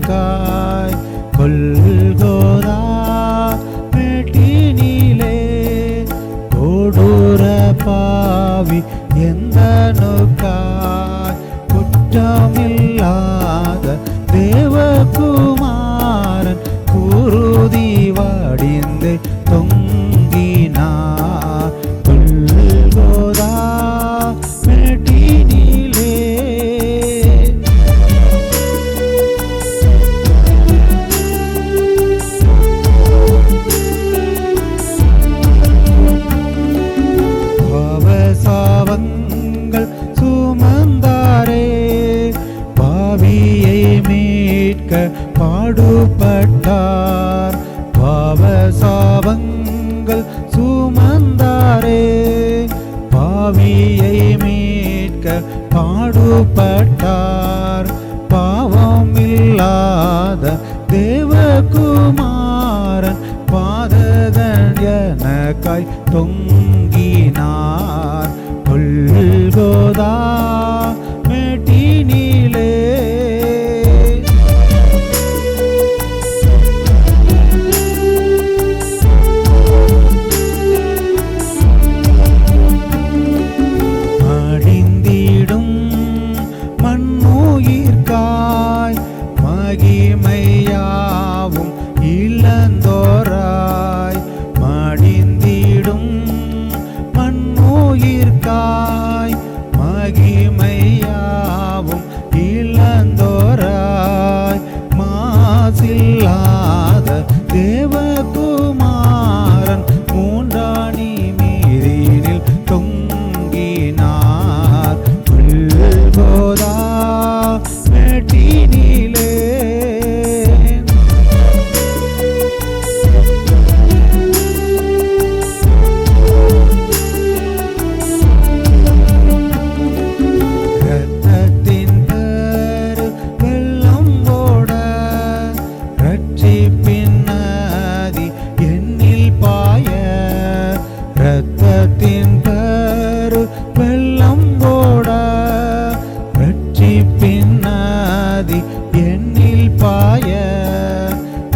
எந்தனுக்காய் Golgotha மேட்டினிலே கொடூர பாவி எந்தனுக்காய் குற்றமில்லாத தேவகுமாரன் குருதி வடிந்து தொங்கினார் கொல்கோதா மேட்டினிலே. பாவசாவங்கள் சுமந்தாரே பாவியை மீட்க பாடுபட்டார். பாவசாவங்கள் சுமந்தாரே பாவியை மீட்க பாடுபட்டார். பாவம் இல்லாத தேவகுமாரன் பாதகன் எனக்காய் தொங்கினார் கொல்கோதா மேட்டினிலே. மடிந்திடும் மண்ணுயிர்காய் மகிமையாவும் இழந்தோராய். மடிந்திடும் மண்ணுயிர்காய் மகிமையாவும் இழந்தோராய். மாசில்லாத தேவகுமாரன் மூன்றாணி மீதினில் தொங்கினார் கொல்கோதா மேட்டினிலே. இரத்தத்தின் பெரு வெள்ளம் ஓட இரட்சிப்பின் நதி என்னில் பாய. இரத்தத்தின் பெரு வெள்ளம் ஓட இரட்சிப்பின் நதி என்னில் பாய.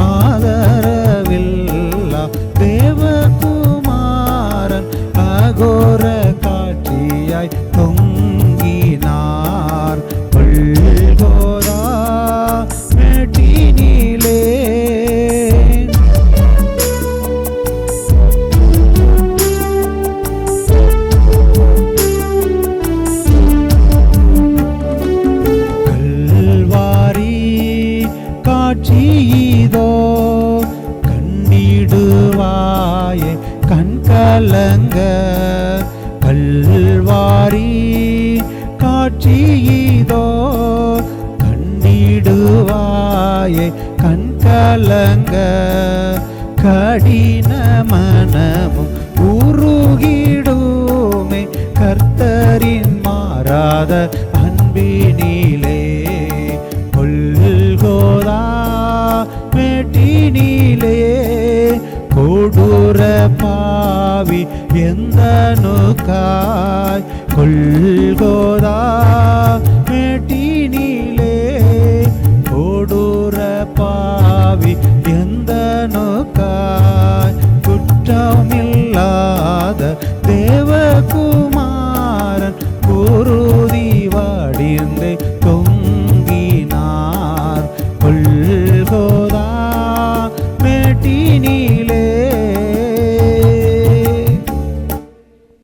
ஆதரவில்லா தேவகுமாரன் அகோர காட்சியாய் தொங்கினார் கொல்கோதா மேட்டினிலே. கல்வாரி காட்சியதோ கண்டிடுவாயே கண்கலங்க. கல்வாரி காட்சியதோ கண்டிடுவாயே கண்கலங்க. கடின மனமும் உருகிடுமே கர்த்தரின் மாறாத அன்பினிலே. கொல்கோதா மேட்டினிலே கொடூர பாவி எந்தனுக்காய் கொல்கோதா மேட்டினிலே. கொடூர பாவி எந்தனுக்காய் குற்றமில்லாத தேவகு